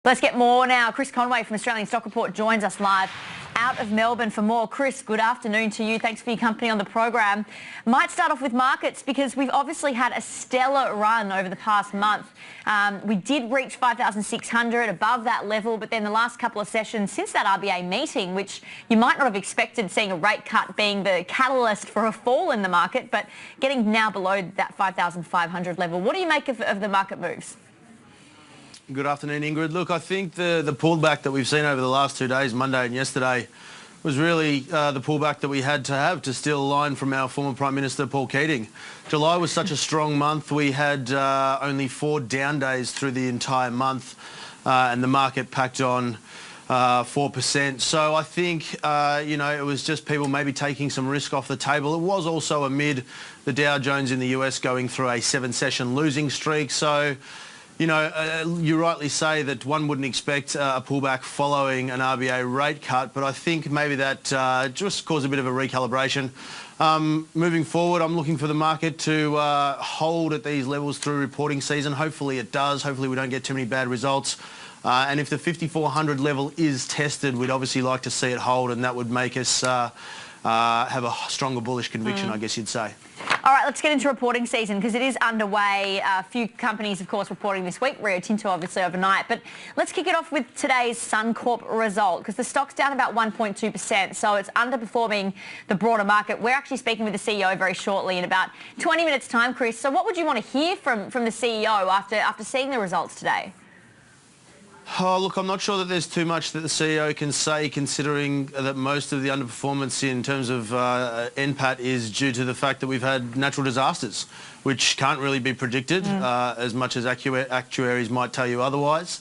Let's get more now. Chris Conway from Australian Stock Report joins us live out of Melbourne for more. Chris, good afternoon to you. Thanks for your company on the program. Might start off with markets because we've obviously had a stellar run over the past month. We did reach 5,600 above that level, but then the last couple of sessions since that RBA meeting, which you might not have expected, seeing a rate cut being the catalyst for a fall in the market, but getting now below that 5,500 level. What do you make of the market moves? Good afternoon, Ingrid. Look, I think the pullback that we've seen over the last 2 days, Monday and yesterday, was really the pullback that we had to have to steal a line from our former Prime Minister, Paul Keating. July was such a strong month. We had only 4 down days through the entire month, and the market packed on 4%. So I think, it was just people maybe taking some risk off the table. It was also amid the Dow Jones in the US going through a 7-session losing streak. So, you rightly say that one wouldn't expect a pullback following an RBA rate cut, but I think maybe that just caused a bit of a recalibration. Moving forward, I'm looking for the market to hold at these levels through reporting season. Hopefully it does. Hopefully we don't get too many bad results. And if the 5,400 level is tested, we'd obviously like to see it hold, and that would make us have a stronger bullish conviction, I guess you'd say. All right, let's get into reporting season because it is underway. A few companies, of course, reporting this week. Rio Tinto, obviously, overnight. But let's kick it off with today's Suncorp result because the stock's down about 1.2%, so it's underperforming the broader market. We're actually speaking with the CEO very shortly in about 20 minutes' time, Chris. So what would you want to hear from the CEO after seeing the results today? Oh, look, I'm not sure that there's too much that the CEO can say, considering that most of the underperformance in terms of NPAT is due to the fact that we've had natural disasters, which can't really be predicted, as much as actuaries might tell you otherwise.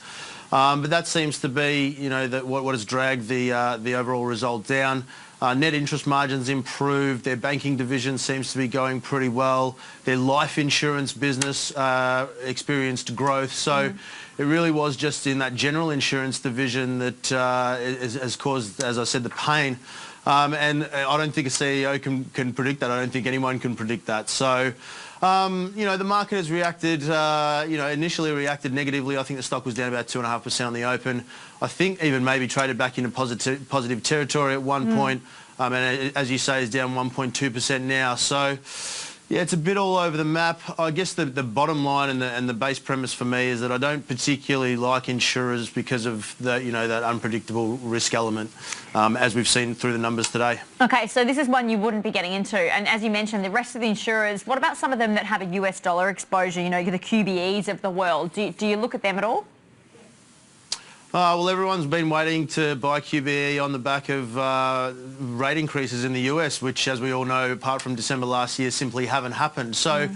But that seems to be, what has dragged the overall result down. Net interest margins improved. Their banking division seems to be going pretty well. Their life insurance business experienced growth. So it really was just in that general insurance division that has caused, as I said, the pain. And I don't think a CEO can predict that. I don't think anyone can predict that. So, the market has reacted, initially reacted negatively. I think the stock was down about 2.5% on the open. I think even maybe traded back into positive territory at one point. And as you say, is down 1.2% now. So, yeah, it's a bit all over the map. I guess the bottom line and the base premise for me is that I don't particularly like insurers because of that unpredictable risk element, as we've seen through the numbers today. Okay, so this is one you wouldn't be getting into. And as you mentioned, the rest of the insurers, what about some of them that have a US dollar exposure, the QBEs of the world? Do you look at them at all? Well, everyone's been waiting to buy QBE on the back of rate increases in the US, which, as we all know, apart from December last year, simply haven't happened. So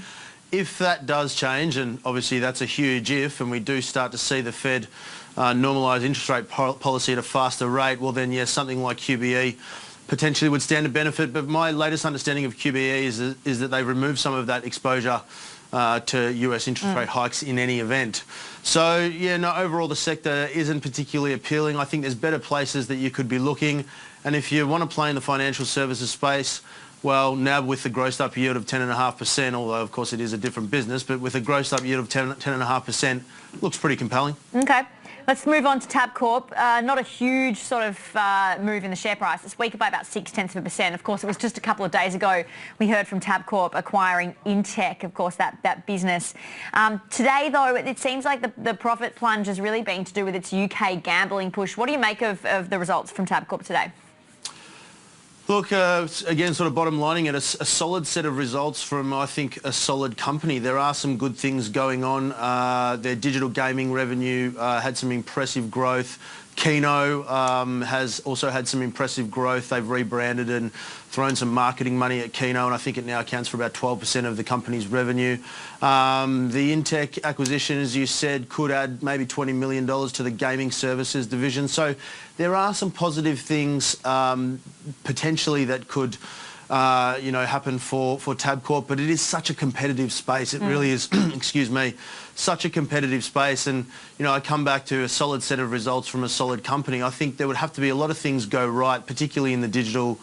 if that does change, and obviously that's a huge if, and we do start to see the Fed normalise interest rate policy at a faster rate, well then, yes, something like QBE potentially would stand to benefit. But my latest understanding of QBE is that they've removed some of that exposure to US interest rate hikes in any event. So, yeah, no, overall the sector isn't particularly appealing. I think there's better places that you could be looking. And if you want to play in the financial services space, well, now with the grossed up yield of 10.5%, although of course it is a different business, but with a grossed up yield of 10.5%, looks pretty compelling. Okay. Let's move on to Tabcorp. Not a huge sort of move in the share price. It's weaker by about 0.6%. Of course, it was just a couple of days ago we heard from Tabcorp acquiring Intech, of course, that business. Today, though, it seems like the profit plunge has really been to do with its UK gambling push. What do you make of the results from Tabcorp today? Look, again, sort of bottom lining it, a solid set of results from, I think, a solid company. There are some good things going on. Their digital gaming revenue had some impressive growth. Keno has also had some impressive growth. They've rebranded and thrown some marketing money at Keno, and I think it now accounts for about 12% of the company's revenue. The Intech acquisition, as you said, could add maybe $20 million to the gaming services division. So there are some positive things potentially that could happen for Tabcorp, but it is such a competitive space. It really is, excuse me, such a competitive space. And, I come back to a solid set of results from a solid company. I think there would have to be a lot of things go right, particularly in the digital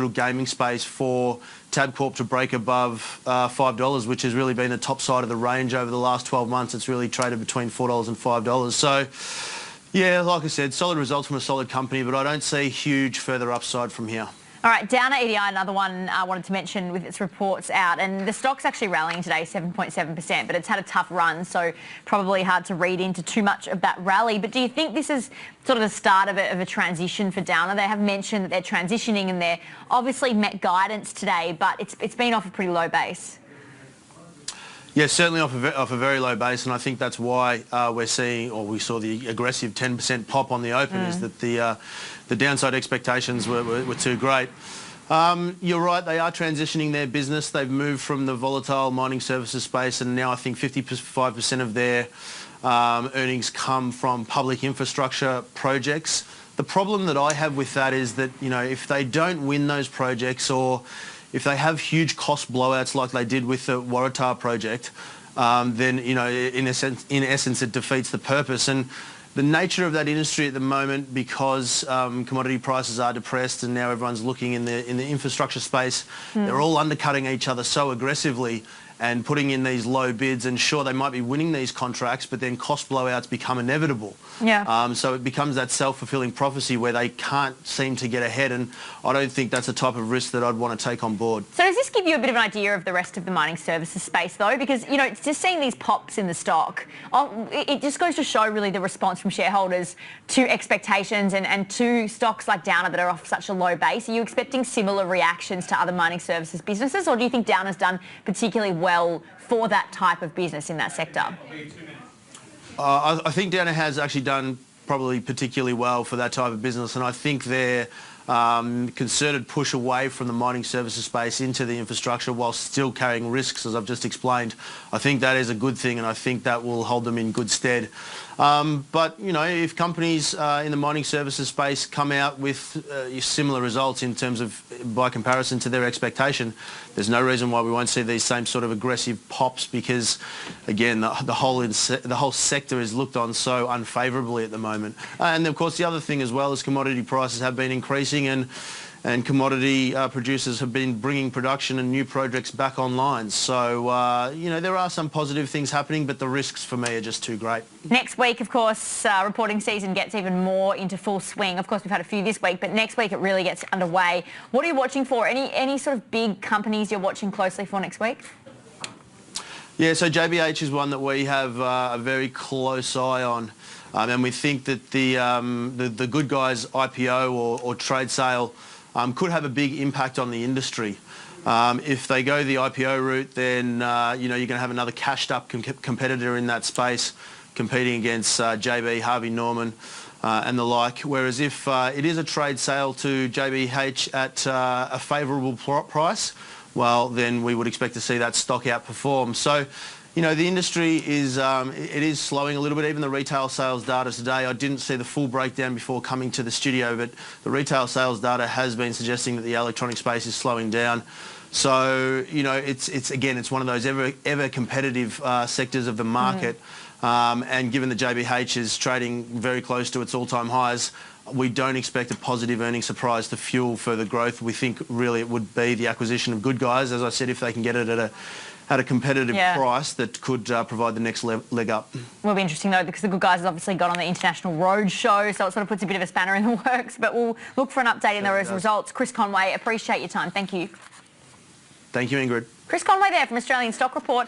gaming space for Tabcorp to break above $5, which has really been the top side of the range over the last 12 months. It's really traded between $4 and $5. So, yeah, like I said, solid results from a solid company, but I don't see huge further upside from here. All right, Downer EDI, another one I wanted to mention with its reports out, and the stock's actually rallying today, 7.7%, but it's had a tough run, so probably hard to read into too much of that rally. But do you think this is sort of the start of a transition for Downer? They have mentioned that they're transitioning and they're obviously met guidance today, but it's been off a pretty low base. Yeah, certainly off a very low base, and I think that's why we saw the aggressive 10% pop on the open, is that the downside expectations were too great. You're right, they are transitioning their business. They've moved from the volatile mining services space, and now I think 55% of their earnings come from public infrastructure projects. The problem that I have with that is that, you know, if they don't win those projects, or if they have huge cost blowouts like they did with the Waratah project, then, you know, in essence, it defeats the purpose. And the nature of that industry at the moment, because commodity prices are depressed and now everyone's looking in the infrastructure space, they're all undercutting each other so aggressively and putting in these low bids, and sure, they might be winning these contracts, but then cost blowouts become inevitable. Yeah. So it becomes that self-fulfilling prophecy where they can't seem to get ahead, and I don't think that's the type of risk that I'd want to take on board. So does this give you a bit of an idea of the rest of the mining services space, though? Because, you know, just seeing these pops in the stock, it just goes to show really the response from shareholders to expectations and to stocks like Downer that are off such a low base. Are you expecting similar reactions to other mining services businesses, or do you think Downer's done particularly well for that type of business in that sector? I think Downer has actually done probably particularly well for that type of business, and I think their concerted push away from the mining services space into the infrastructure while still carrying risks, as I've just explained, I think that is a good thing, and I think that will hold them in good stead. But, you know, if companies in the mining services space come out with similar results in terms of, by comparison to their expectation, there's no reason why we won't see these same sort of aggressive pops, because, again, the whole sector is looked on so unfavourably at the moment. And, of course, the other thing as well is commodity prices have been increasing, and commodity producers have been bringing production and new projects back online. So, you know, there are some positive things happening, but the risks for me are just too great. Next week, of course, reporting season gets even more into full swing. Of course, we've had a few this week, but next week it really gets underway. What are you watching for? Any sort of big companies you're watching closely for next week? Yeah, so JBH is one that we have a very close eye on. And we think that the Good Guys IPO or trade sale could have a big impact on the industry. If they go the IPO route, then you know, you're going to have another cashed-up competitor in that space competing against JB, Harvey Norman, and the like. Whereas if it is a trade sale to JBH at a favourable price, well, then we would expect to see that stock outperform. So, you know, the industry is it is slowing a little bit. Even the retail sales data today, I didn't see the full breakdown before coming to the studio, but the retail sales data has been suggesting that the electronic space is slowing down. So, you know, it's one of those ever competitive sectors of the market. And given that JBH is trading very close to its all-time highs, we don't expect a positive earnings surprise to fuel further growth. We think really it would be the acquisition of Good Guys, as I said, if they can get it at a competitive price that could provide the next leg up. Will be interesting though, because the Good Guys has obviously got on the International Road Show, so it sort of puts a bit of a spanner in the works, but we'll look for an update in those results. Chris Conway, appreciate your time. Thank you. Thank you, Ingrid. Chris Conway there from Australian Stock Report.